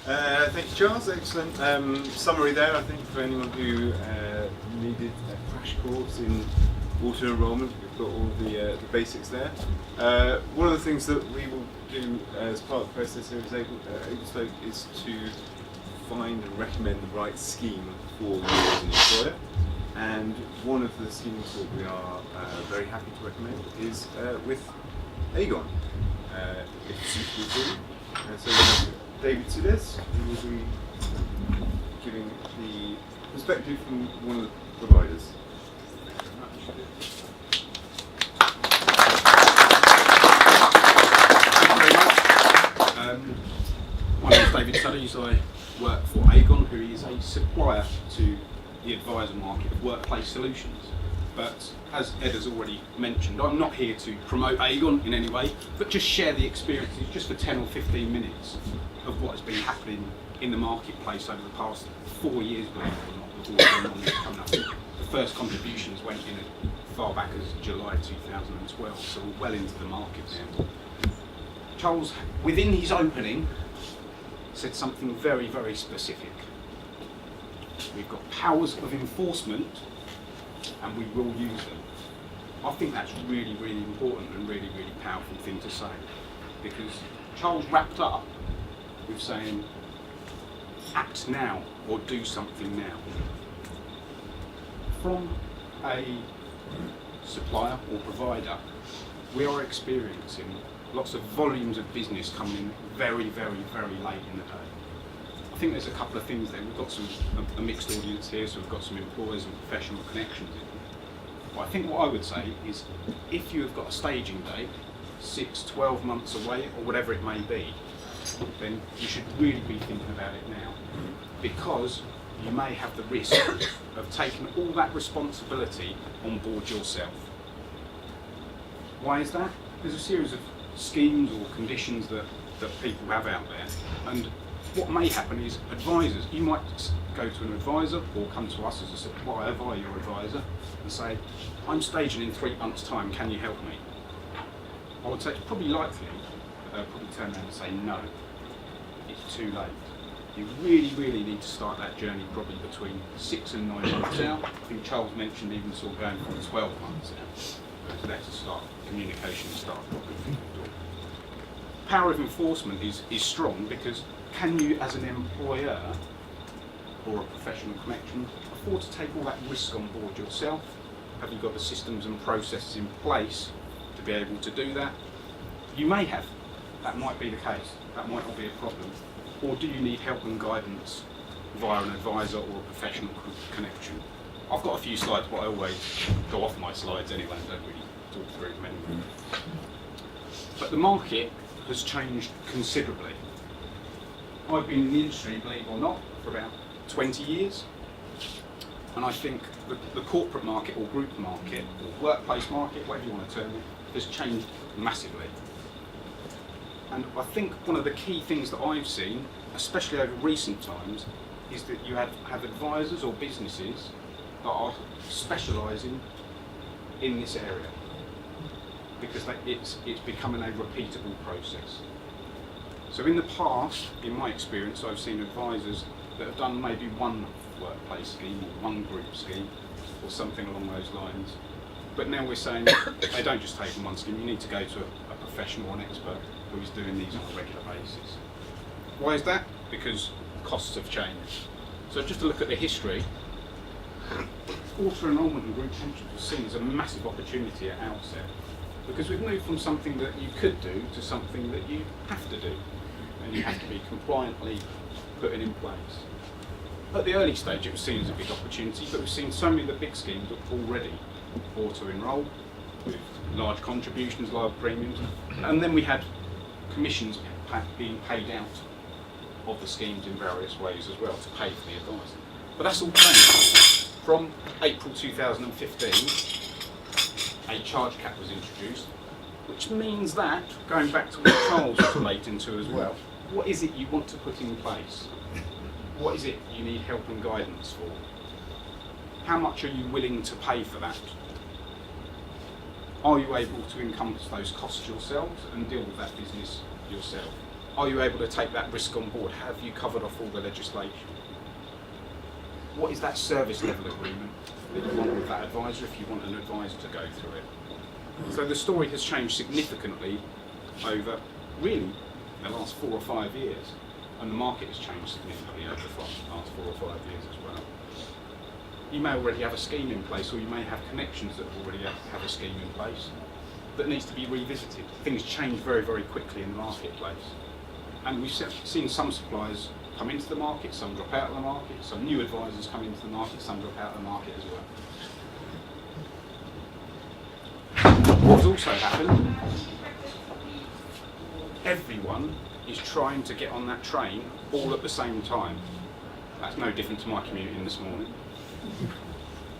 Thank you, Charles. Excellent summary there, I think, for anyone who needed a crash course in auto enrolment. We've got all the basics there. One of the things that we will do as part of the process here is Ablestoke is to find and recommend the right scheme for you as an employer. And one of the schemes that we are very happy to recommend is with Aegon, if it's suitable for you. So we have David Suddes, who will be giving the perspective from one of the providers. Thank you very much. My name is David Suddes. I work for Aegon, who is a supplier to the advisor market of workplace solutions. But as Ed has already mentioned, I'm not here to promote Aegon in any way, but just share the experiences just for 10 or 15 minutes of what has been happening in the marketplace over the past 4 years, believe it or not, coming up. The first contributions went in as far back as July 2012, so we're well into the market now. Charles, within his opening, said something very, very specific. We've got powers of enforcement and we will use them. I think that's really, really important and really, really powerful thing to say, because Charles wrapped up with saying, act now or do something now. From a supplier or provider, we are experiencing lots of volumes of business coming in very, very, very late in the day. I think there's a couple of things there. We've got a mixed audience here, so we've got some employers and professional connections in. But I think what I would say is, if you have got a staging date, 6, 12 months away, or whatever it may be, then you should really be thinking about it now, because you may have the risk of taking all that responsibility on board yourself. Why is that? There's a series of schemes or conditions that people have out there, and what may happen is advisors, you might go to an advisor or come to us as a supplier via your advisor and say, I'm staging in 3 months' time, can you help me? I would say it's probably likely that they'll probably turn around and say no, it's too late. You really, really need to start that journey probably between 6 and 9 months out. I think Charles mentioned even sort of going from 12 months out. So that's a start, communication start probably. Power of enforcement is strong, because can you as an employer or a professional connection afford to take all that risk on board yourself? Have you got the systems and processes in place to be able to do that? You may have. That might be the case. That might not be a problem. Or do you need help and guidance via an advisor or a professional connection? I've got a few slides, but I always go off my slides anyway and don't really talk through them anyway. But the market has changed considerably. I've been in the industry, believe it or not, for about 20 years. And I think the corporate market or group market or workplace market, whatever you want to term it, has changed massively. And I think one of the key things that I've seen, especially over recent times, is that you have advisors or businesses that are specialising in this area, because it's becoming a repeatable process. So in the past, in my experience, I've seen advisors that have done maybe one workplace scheme or one group scheme or something along those lines. But now we're saying they don't just take on one scheme, you need to go to a professional or an expert who is doing these on a regular basis. Why is that? Because costs have changed. So just to look at the history, auto enrolment and group pensions was seen as a massive opportunity at outset, because we've moved from something that you could do to something that you have to do, and you have to be compliantly putting in place. At the early stage it was seen as a big opportunity, but we've seen so many of the big schemes already auto-enroll with large contributions, large premiums, and then we had commissions being paid out of the schemes in various ways as well to pay for the advice. But that's all changed. From April 2015, a charge cap was introduced, which means that, going back to what Charles was relating to as well, what is it you want to put in place? What is it you need help and guidance for? How much are you willing to pay for that? Are you able to encompass those costs yourselves and deal with that business yourself? Are you able to take that risk on board? Have you covered off all the legislation? What is that service level agreement that you want with that advisor if you want an advisor to go through it? So the story has changed significantly over really the last 4 or 5 years, and the market has changed significantly over the last 4 or 5 years as well. You may already have a scheme in place, or you may have connections that already have a scheme in place that needs to be revisited. Things change very, very quickly in the marketplace. And we've seen some suppliers come into the market, some drop out of the market, some new advisors come into the market, some drop out of the market as well. What's also happened, everyone is trying to get on that train all at the same time. That's no different to my commuting this morning.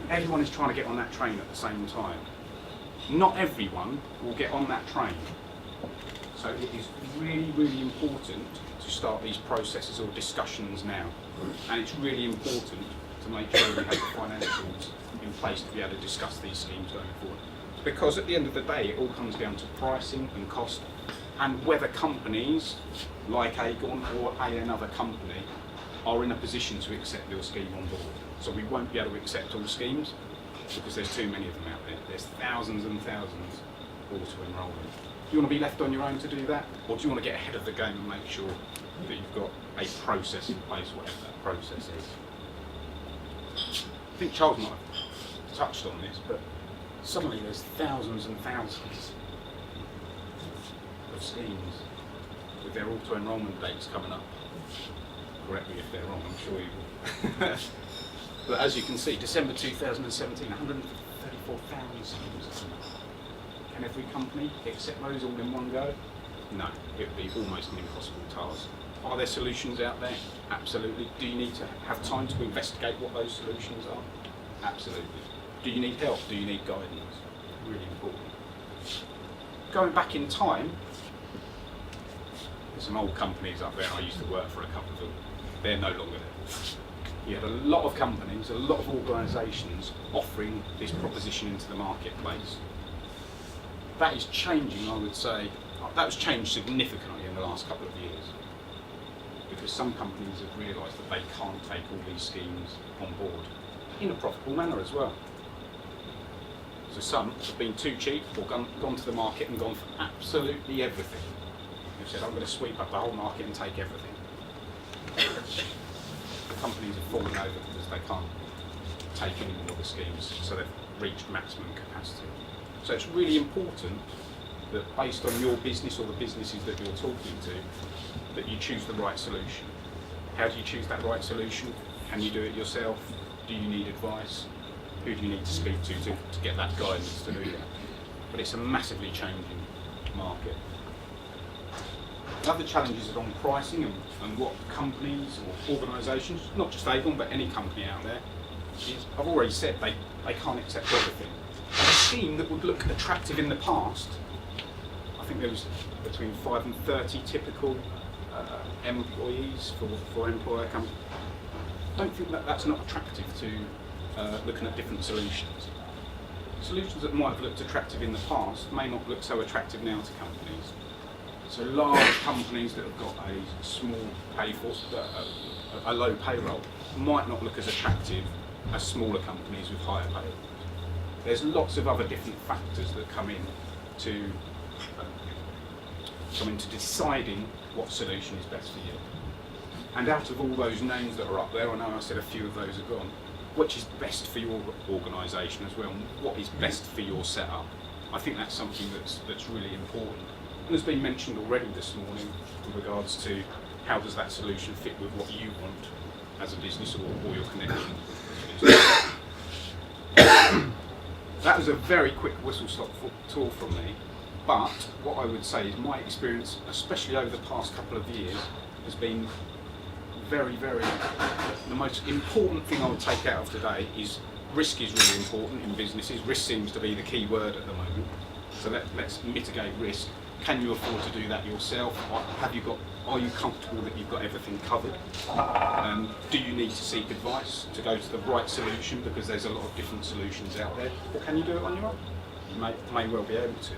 Everyone is trying to get on that train at the same time. Not everyone will get on that train. So it is really, really important to start these processes or discussions now. And it's really important to make sure we have the financials in place to be able to discuss these schemes going forward. Because at the end of the day, it all comes down to pricing and cost, and whether companies like Aegon or another company are in a position to accept your scheme on board. So we won't be able to accept all schemes because there's too many of them out there. There's thousands and thousands auto-enrolling. Do you want to be left on your own to do that, or do you want to get ahead of the game and make sure that you've got a process in place, whatever that process is? I think Charles might have touched on this, but suddenly there's thousands and thousands of schemes with their auto-enrolment dates coming up. Correct me if they're wrong, I'm sure you will. But as you can see, December 2017, 134,000 schemes. Can every company accept those all in one go? No, it would be almost an impossible task. Are there solutions out there? Absolutely. Do you need to have time to investigate what those solutions are? Absolutely. Do you need help? Do you need guidance? Really important. Going back in time, there's some old companies up there, I used to work for a couple of them. They're no longer there. You had a lot of companies, a lot of organisations offering this proposition into the marketplace. That is changing, I would say. That has changed significantly in the last couple of years, because some companies have realised that they can't take all these schemes on board in a profitable manner as well. So some have been too cheap or gone to the market and gone for absolutely everything. They've said, I'm going to sweep up the whole market and take everything. The companies have fallen over because they can't take any more of the schemes, so they've reached maximum capacity. So it's really important that based on your business or the businesses that you're talking to, that you choose the right solution. How do you choose that right solution? Can you do it yourself? Do you need advice? Who do you need to speak to get that guidance to do that? But it's a massively changing market. Another challenges are on pricing and what companies or organisations, not just Aegon but any company out there, is, I've already said they can't accept everything. A scheme that would look attractive in the past, I think there was between 5 and 30 typical employees for employer companies. I don't think that's not attractive to looking at different solutions. Solutions that might have looked attractive in the past may not look so attractive now to companies. So large companies that have got a small pay force, a low payroll, might not look as attractive as smaller companies with higher pay. There's lots of other different factors that come into deciding what solution is best for you. And out of all those names that are up there, I know I said a few of those are gone, which is best for your organisation as well, and what is best for your setup. I think that's something that's really important. And has been mentioned already this morning with regards to how does that solution fit with what you want as a business or your connection. That was a very quick whistle-stop tour from me, but what I would say is my experience, especially over the past couple of years, has been very, very, the most important thing I would take out of today is risk is really important in businesses. Risk seems to be the key word at the moment. So let's mitigate risk. Can you afford to do that yourself? Are you comfortable that you've got everything covered? Do you need to seek advice to go to the right solution, because there's a lot of different solutions out there? Or can you do it on your own? You may well be able to.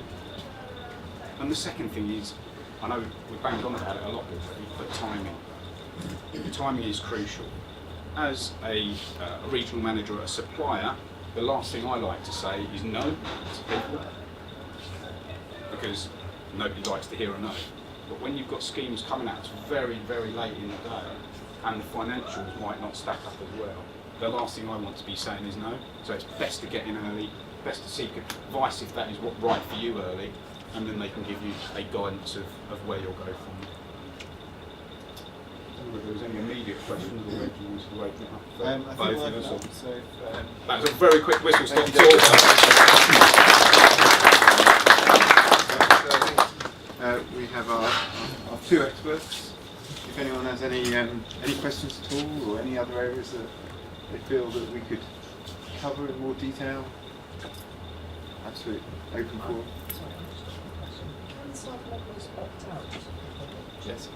And the second thing is, I know we've banged on about it a lot, but timing. Timing is crucial. As a regional manager at a supplier, the last thing I like to say is no to people, because nobody likes to hear a no. But when you've got schemes coming out very, very late in the day, and the financials might not stack up as well, the last thing I want to be saying is no. So it's best to get in early, best to seek advice if that is what right for you early, and then they can give you a guidance of where you'll go from. I don't know if there was any immediate questions or whether you wanted to open it up for I think both we'll of us. open up, so if, That was a very quick whistle stop Thank you, tour. we have our two experts. If anyone has any questions at all, or any other areas that they feel that we could cover in more detail, absolutely open for. Yes.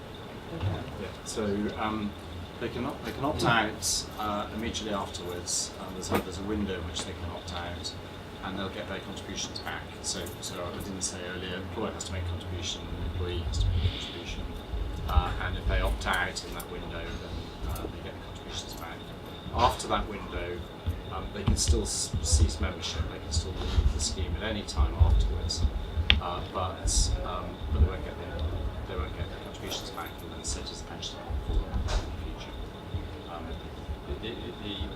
Yeah. So they can opt out immediately afterwards. There's a window in which they can opt out, and they'll get their contributions back. So I didn't say earlier, employer has to make a contribution, employee has to make a contribution, and if they opt out in that window, then they get the contributions back. After that window, they can still cease membership. They can still leave the scheme at any time afterwards, but they won't get their contributions back, and then set as a pension for them in the future.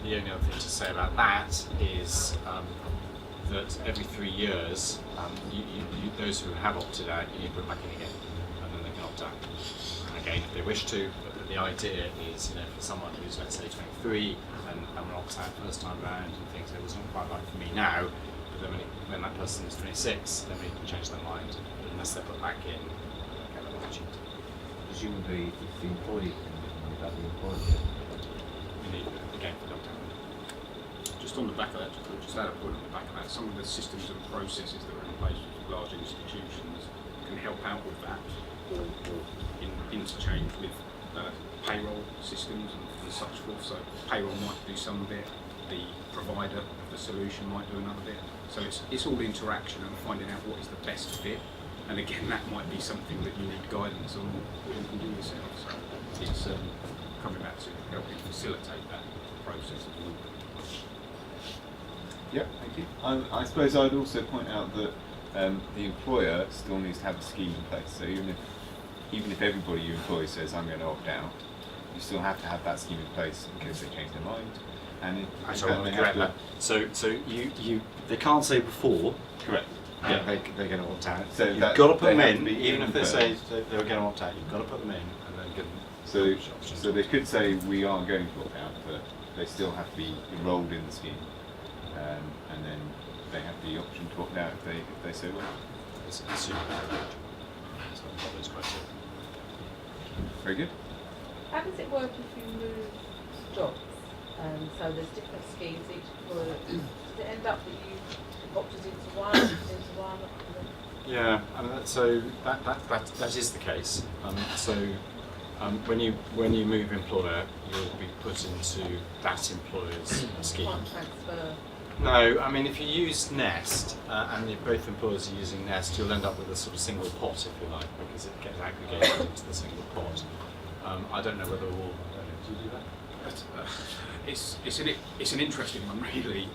The only other thing to say about that is that every 3 years, those who have opted out, you need to put back in again, and then they can opt out. And again, if they wish to, but the idea is, for someone who's, let's say, 23 and opts out first time round and thinks it was not quite right for me now, but then when that person is 26, then they can change their mind, unless they're put back in. Presumably, if the employee can without the employer. You need, again, for lockdown. Just on the back of that, just add a point on the back of that, some of the systems and processes that are in place with large institutions can help out with that, or interchange with payroll systems and such forth. So payroll might do some bit, the provider of the solution might do another bit. So it's all interaction and finding out what is the best fit. And again, that might be something that you need guidance on, or you can do yourself. So it's coming back to helping facilitate that process as well. Yep, thank you. I suppose I'd also point out that the employer still needs to have a scheme in place. So even if everybody you employ says I'm going to opt out, you still have to have that scheme in place in case they change their mind. And Actually, So they can't say before. Correct. Yeah, they're going to opt out. So you've got to put them in, be even if they first. say they were going to opt out. You've got to put them in, and then give them options. So they could say we aren't going to opt out, but they still have to be enrolled in the scheme, and then they have the option to opt out if they say well. It's super important. So that is criteria. Very good. How does it work if you move jobs? So there's different schemes each employer. Does it end up that you opted into one? Yeah, so that is the case. When you move employer, you'll be put into that employer's scheme. One transfer. No, I mean if you use Nest and if both employers are using Nest, you'll end up with a sort of single pot, if you like, because it gets aggregated into the single pot. I don't know whether all. Do you do that? But, it's an interesting one, really.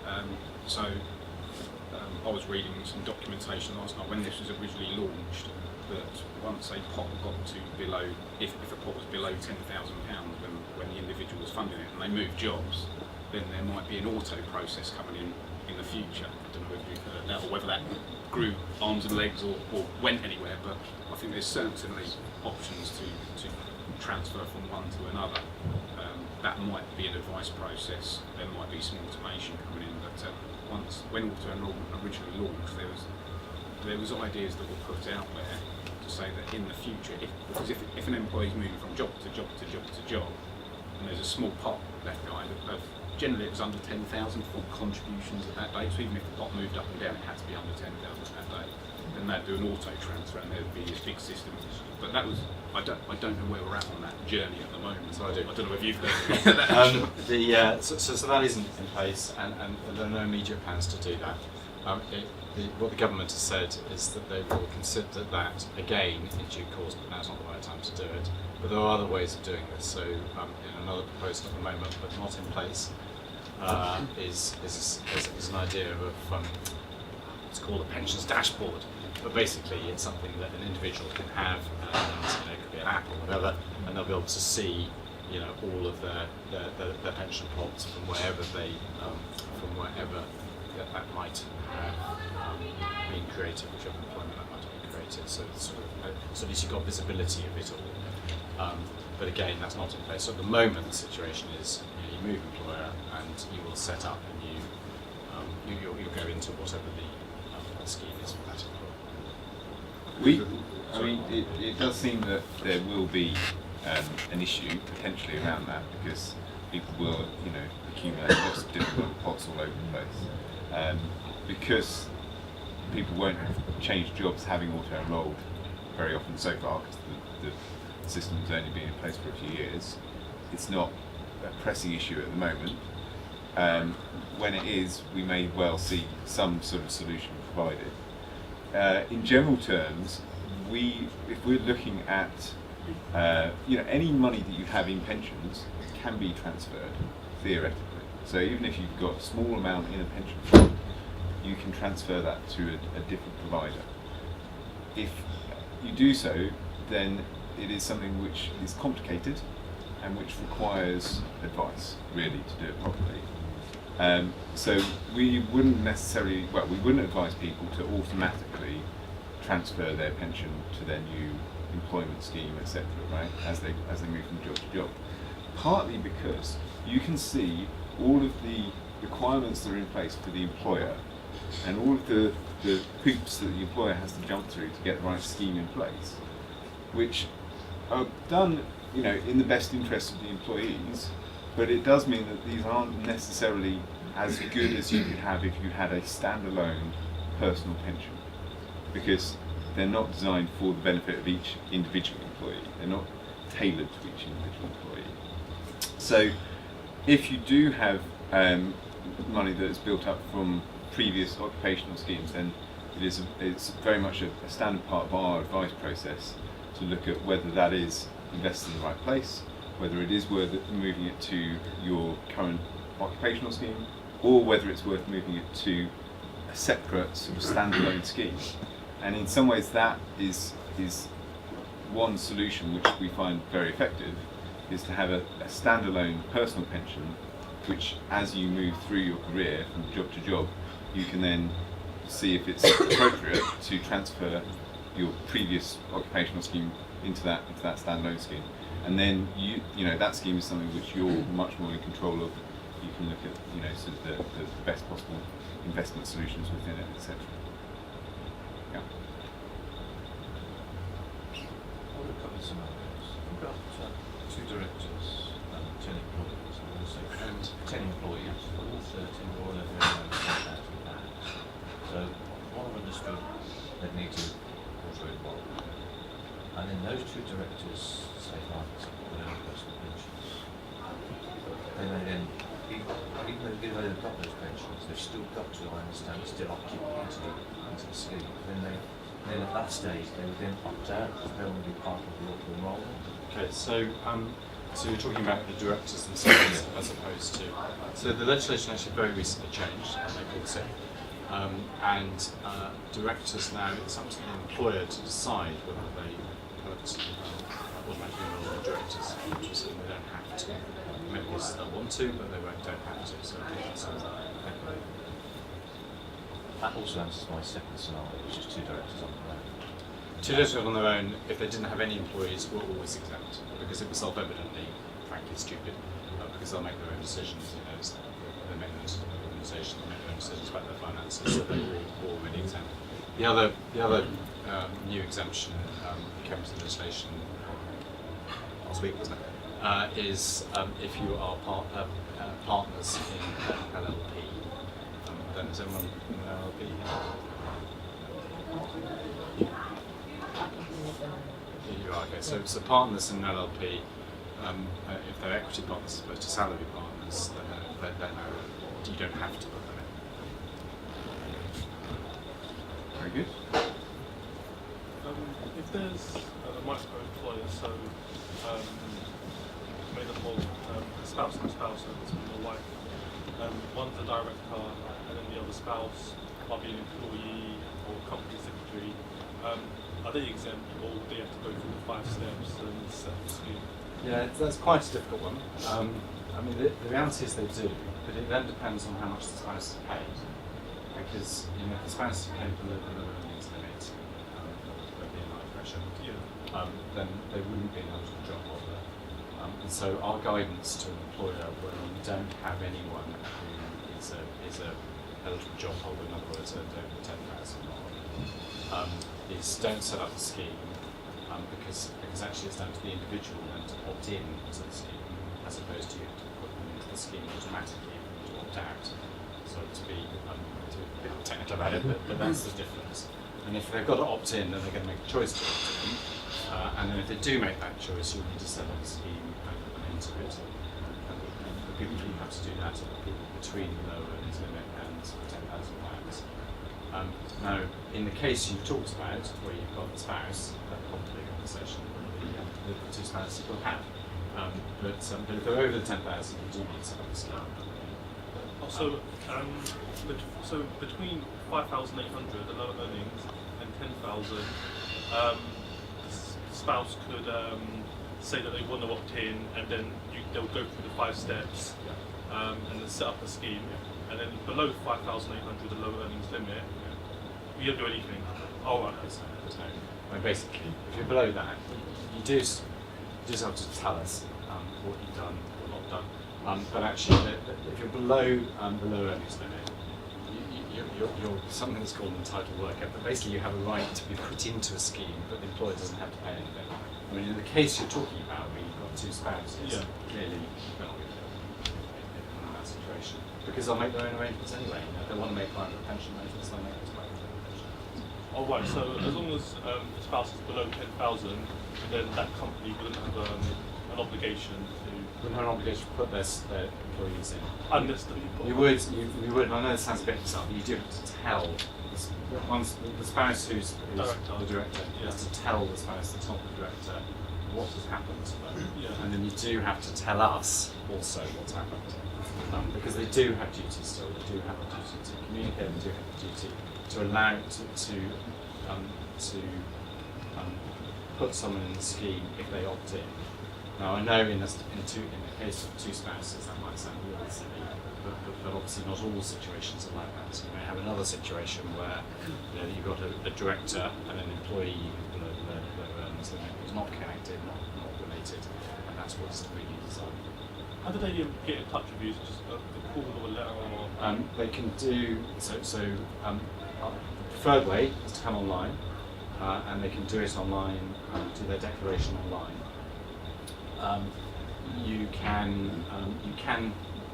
I was reading some documentation last night when this was originally launched, that once a pot got to below, if a pot was below £10,000 when the individual was funding it and they moved jobs, then there might be an auto process coming in the future. I don't know whether you've heard that or whether that grew arms and legs or went anywhere, but I think there's certainly options to transfer from one to another. That might be an advice process, there might be some automation coming in, but when auto enrolment originally launched, there was ideas that were put out there to say that in the future, if an employee is moving from job to job to job to job, and there's a small pot left behind, generally it was under 10,000 for contributions at that date, so even if the pot moved up and down, it had to be under 10,000 that day. Then they'd do an auto transfer and there'd be this big system. But that was, I don't know where we're at on that journey at the moment. So I don't know if you've heard that. So that isn't in place, and there are no immediate plans to do that. what the government has said is that they will consider that again in due course, but now's not the right time to do it. But there are other ways of doing this. So in another proposal at the moment, but not in place, is an idea of it's called a pensions dashboard. But basically, it's something that an individual can have, and it could be an app or whatever, and they'll be able to see, all of their pension pots from wherever that might have been created, whichever employment that might have been created. So it's so at least you've got visibility of it all. But again, that's not in place. So at the moment, the situation is you move employer, and you will set up, and you'll go into whatever the scheme is for that employer. It does seem that there will be an issue potentially around that, because people will, accumulate lots of different pots all over the place. Because people won't have changed jobs having auto-enrolled very often so far, because the system's only been in place for a few years. It's not a pressing issue at the moment. When it is, we may well see some sort of solution provided. In general terms, if we're looking at any money that you have in pensions can be transferred theoretically. So even if you've got a small amount in a pension fund, you can transfer that to a different provider. If you do so, then it is something which is complicated and which requires advice, really, to do it properly. So we wouldn't advise people to automatically transfer their pension to their new employment scheme, etc., right, as they move from job to job. Partly because you can see all of the requirements that are in place for the employer, and all of the hoops that the employer has to jump through to get the right scheme in place, which are done, in the best interest of the employees, but it does mean that these aren't necessarily as good as you could have if you had a standalone personal pension, because they're not designed for the benefit of each individual employee. They're not tailored to each individual employee. So if you do have money that is built up from previous occupational schemes, then it's very much a standard part of our advice process to look at whether that is invested in the right place, whether it is worth moving it to your current occupational scheme, or whether it's worth moving it to a separate sort of standalone scheme. And in some ways that is one solution which we find very effective, is to have a standalone personal pension, which as you move through your career from job to job, you can then see if it's appropriate to transfer your previous occupational scheme into that standalone scheme. And then that scheme is something which you're much more in control of. You can look at sort of the best possible investment solutions within it, etc. Yeah. I want to cover some others. We've got 2 directors and 10 employees, and 10 employees, all 13 or 11 contracts with that. So what I've understood, they need to also involve. And then those 2 directors, say, like their own personal pensions. They may then, even though they've got those pensions, they've still got to, I understand, still opt into the scheme. Then at that stage, they would then opt out because they want to be part of the auto enrollment. Okay, so you're talking about the directors themselves as opposed to. So the legislation actually very recently changed, as they call it. And directors now, it's up to the employer to decide whether they put automatically enroll directors, which is they don't have to. Members that want to, but they don't have to. So I think that's something. That also answers my second scenario, which is 2 directors on their own. 2 directors on their own, if they didn't have any employees, were always exempt, because it was self-evidently, frankly, stupid, because they'll make their own decisions. They make their own organisation, they make their own decisions about their finances, so they were already exempt. The other new exemption came to the legislation last week, wasn't it? Is if you are partners in an LLP. Then is everyone in an LLP here? You are, okay. So partners in an LLP, if they're equity partners as opposed to salary partners, then you don't have to put them Very good. If there's a micro-employer, so made up of spouse and spouse, so husband or wife, one's a director and then the other spouse might be an employee or company secretary, are they exempt or would they have to go through the 5 steps and set up a scheme? Yeah, that's quite a difficult one. I mean, the reality is they do, but it then depends on how much the spouse is paid. Because if the spouse is paid below the earnings limit, there'd be a high pressure. Yeah. Then they wouldn't be an eligible job holder. And so our guidance to an employer when you don't have anyone who is a eligible job holder, in other words, over 10,000 is don't set up a scheme because actually it's down to the individual then to opt in to the scheme as opposed to you to put them into the scheme automatically to opt out. So to be a bit technical about it, but that's the difference. And if they've got to opt in, then they're going to make a choice to opt in. And then if they do make that choice, you'll need to set up a scheme and into it. And the people who have to do that are the people between the lower earnings limit and £10,000. Now, in the case you've talked about, where you've got the spouse, that's probably a conversation the 2 spouses will have. But if they're over the 10,000, you do need to set up a scheme. Also, so between 5,800, the lower earnings, and 10,000, the spouse could say that they want to opt in, and then they'll go through the 5 steps, and then set up a scheme. And then below 5,800, the lower earnings limit, you don't do anything. Oh, right. I mean, basically, if you're below that, you just have to tell us what you've done or not done. But actually, if you're below the low earnings limit, you're something that's called an entitled worker. But basically, you have a right to be put into a scheme, but the employer doesn't have to pay anything. I mean, in the case you're talking about, where you've got 2 spouses, clearly you're not going to in that situation because they'll make their own arrangements anyway. If they want to make private pension arrangements, they'll make those private pension arrangements. Oh, right. So as long as the spouse is below 10,000, then that company wouldn't have an obligation to. Wouldn't have an obligation to put their employees in. Unless the people. You would, and I know this sounds a bit bizarre, but you do have to tell the spouse who's the director, has to tell the spouse that's not the director what has happened to them. Yeah. And then you do have to tell us also what's happened. Because they do have duties still, they do have a duty to communicate, they do have a duty to allow to put someone in the scheme if they opt in. Now I know in the case of 2 spouses that might sound really silly, but obviously not all situations are like that. So you may have another situation where you've got a director and an employee below the earnings limit who's not connected, not related, and that's what's really designed. How do they get in touch with you? Is it just a call or a letter? Or? They can do so. The preferred way is to come online, and they can do it online, do their declaration online. You can,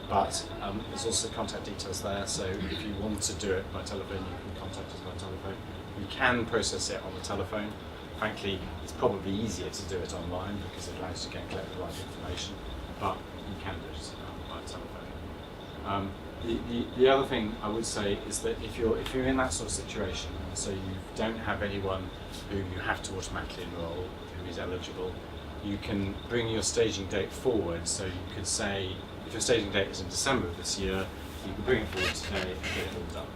but there's also contact details there. So if you want to do it by telephone, you can contact us by telephone. We can process it on the telephone. Frankly, it's probably easier to do it online because it allows you to collect the right information. But you can do it by telephone. The other thing I would say is that if you're in that sort of situation, so you don't have anyone who you have to automatically enrol who is eligible, you can bring your staging date forward. So you could say, if your staging date is in December of this year, you can bring it forward today and get it all done.